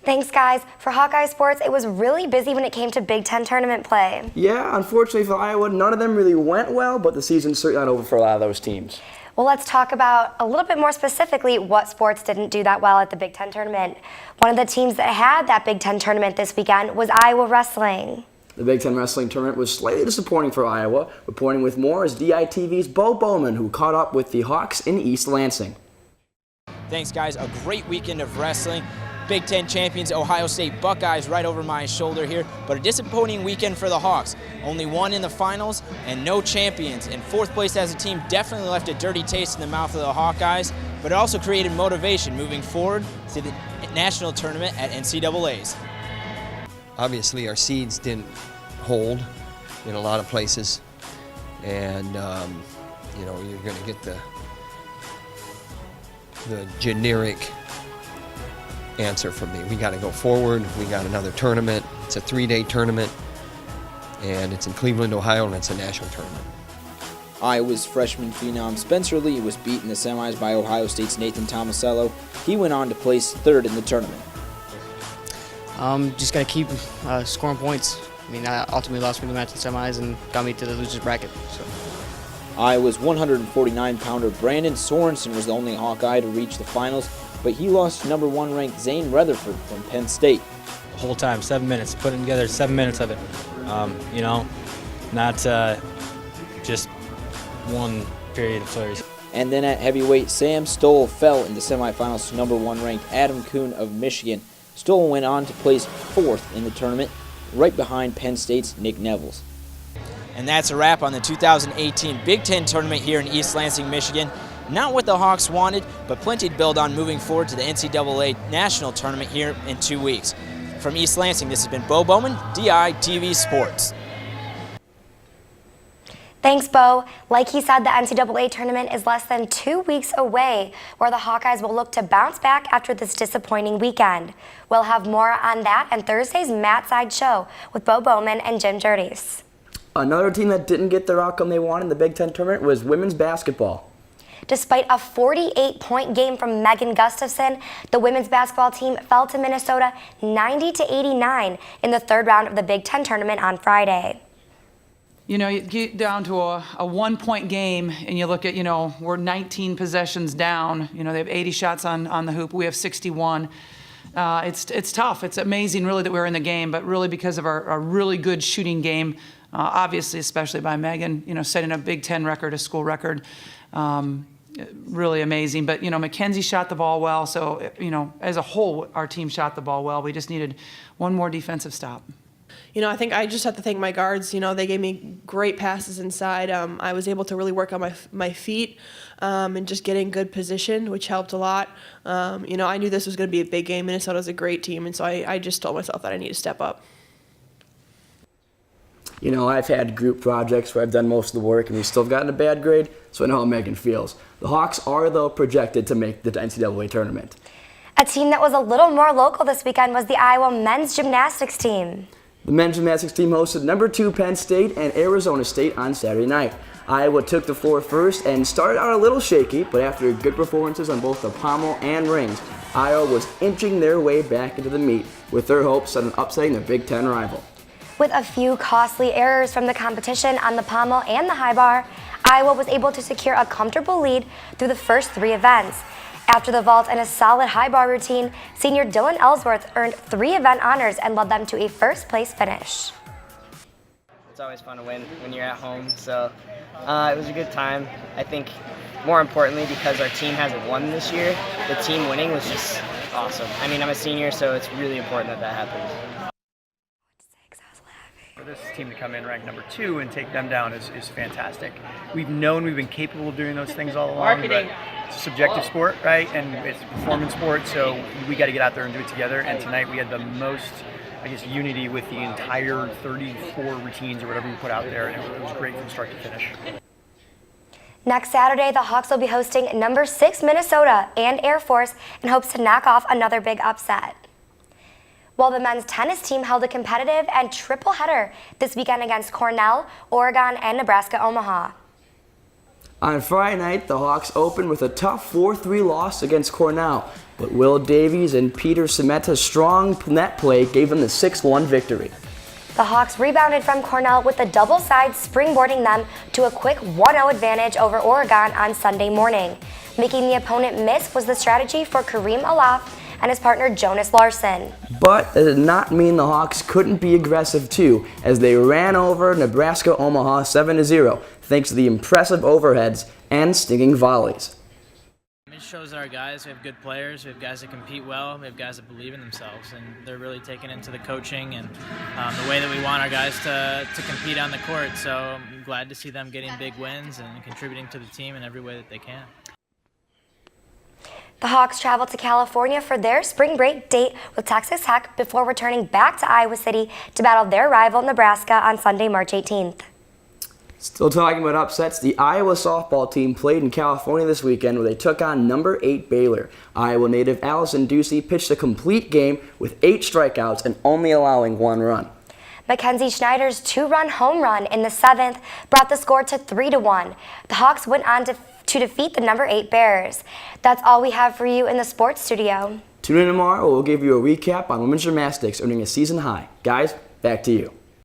Thanks, guys. For Hawkeye Sports, it was really busy when it came to Big Ten tournament play. Yeah, unfortunately for Iowa, none of them really went well, but the season's certainly not over for a lot of those teams. Well, let's talk about a little bit more specifically what sports didn't do that well at the Big Ten tournament. One of the teams that had that Big Ten tournament this weekend was Iowa wrestling. The Big Ten wrestling tournament was slightly disappointing for Iowa. Reporting with more is DITV's Bo Bowman, who caught up with the Hawks in East Lansing. Thanks, guys. A great weekend of wrestling. Big Ten champions Ohio State Buckeyes right over my shoulder here, but a disappointing weekend for the Hawks. Only one in the finals and no champions. And fourth place as a team definitely left a dirty taste in the mouth of the Hawkeyes, but it also created motivation moving forward to the national tournament at NCAA's. Obviously, our seeds didn't hold in a lot of places, and you know, you're going to get the generic answer from me. We got to go forward. We got another tournament. It's a 3-day tournament, and it's in Cleveland, Ohio, and it's a national tournament. Iowa's freshman phenom Spencer Lee was beat in the semis by Ohio State's Nathan Tomasello. He went on to place third in the tournament. Just got to keep scoring points. I mean, I ultimately lost me the match in semis and got me to the loser's bracket. So. Iowa's 149-pounder Brandon Sorensen was the only Hawkeye to reach the finals, but he lost to number 1 ranked Zane Rutherford from Penn State. The whole time, 7 minutes, putting together 7 minutes of it. You know, not just one period of series. And then at heavyweight, Sam Stoll fell in the semifinals to number 1 ranked Adam Kuhn of Michigan. Stoll went on to place 4th in the tournament, right behind Penn State's Nick Nevels. And that's a wrap on the 2018 Big Ten tournament here in East Lansing, Michigan. Not what the Hawks wanted, but plenty to build on moving forward to the NCAA National Tournament here in 2 weeks. From East Lansing, this has been Bo Bowman, DITV Sports. Thanks, Bo. Like he said, the NCAA tournament is less than 2 weeks away, where the Hawkeyes will look to bounce back after this disappointing weekend. We'll have more on that on Thursday's Matt Side Show with Bo Bowman and Jim Jurdies. Another team that didn't get their outcome they wanted in the Big Ten tournament was women's basketball. Despite a 48-point game from Megan Gustafson, the women's basketball team fell to Minnesota 90-89 in the third round of the Big Ten tournament on Friday. You know, you get down to a 1-point game and you look at, you know, we're 19 possessions down. You know, they have 80 shots on the hoop. We have 61. It's tough. It's amazing, really, that we're in the game, but really because of our really good shooting game, obviously, especially by Megan, you know, setting a Big Ten record, a school record. Really amazing. But, you know, Mackenzie shot the ball well. So, you know, as a whole, our team shot the ball well. We just needed one more defensive stop. You know, I think I just have to thank my guards. You know, they gave me great passes inside. I was able to really work on my feet and just getting good position, which helped a lot. You know, I knew this was going to be a big game. Minnesota's a great team, and so I just told myself that I need to step up. You know, I've had group projects where I've done most of the work and we've still gotten a bad grade, so I know how Megan feels. The Hawks are, though, projected to make the NCAA tournament. A team that was a little more local this weekend was the Iowa men's gymnastics team. The men's gymnastics team hosted number 2 Penn State and Arizona State on Saturday night. Iowa took the floor first and started out a little shaky, but after good performances on both the pommel and rings, Iowa was inching their way back into the meet, with their hopes on upsetting their Big Ten rival. With a few costly errors from the competition on the pommel and the high bar, Iowa was able to secure a comfortable lead through the first 3 events. After the vault and a solid high bar routine, senior Dylan Ellsworth earned 3 event honors and led them to a first-place finish. It's always fun to win when you're at home, so it was a good time. I think more importantly, because our team hasn't won this year, the team winning was just awesome. I mean, I'm a senior, so it's really important that happens. For this team to come in ranked number 2 and take them down is fantastic. We've been capable of doing those things all along, but it's a subjective sport, right? And it's a performance sport, so we got to get out there and do it together. And tonight we had the most, I guess, unity with the entire 34 routines or whatever we put out there, and it was great from start to finish. Next Saturday, the Hawks will be hosting number 6 Minnesota and Air Force in hopes to knock off another big upset. While the men's tennis team held a competitive and triple header this weekend against Cornell, Oregon, and Nebraska Omaha. On Friday night, the Hawks opened with a tough 4-3 loss against Cornell, but Will Davies and Peter Semeta's strong net play gave them the 6-1 victory. The Hawks rebounded from Cornell with a double side, springboarding them to a quick 1-0 advantage over Oregon on Sunday morning. Making the opponent miss was the strategy for Kareem Alaf and his partner Jonas Larson. But that did not mean the Hawks couldn't be aggressive too, as they ran over Nebraska Omaha 7-0, thanks to the impressive overheads and stinging volleys. It shows that our guys, we have good players, we have guys that compete well, we have guys that believe in themselves, and they're really taking into the coaching and the way that we want our guys to compete on the court. So I'm glad to see them getting big wins and contributing to the team in every way that they can. The Hawks traveled to California for their spring break date with Texas Tech before returning back to Iowa City to battle their rival Nebraska on Sunday, March 18th. Still talking about upsets, the Iowa softball team played in California this weekend where they took on number 8 Baylor. Iowa native Allison Ducey pitched a complete game with 8 strikeouts and only allowing 1 run. Mackenzie Schneider's 2-run home run in the 7th brought the score to 3-1. The Hawks went on to defeat the number 8 Bears. That's all we have for you in the sports studio. Tune in tomorrow, we'll give you a recap on women's gymnastics earning a season high. Guys, back to you.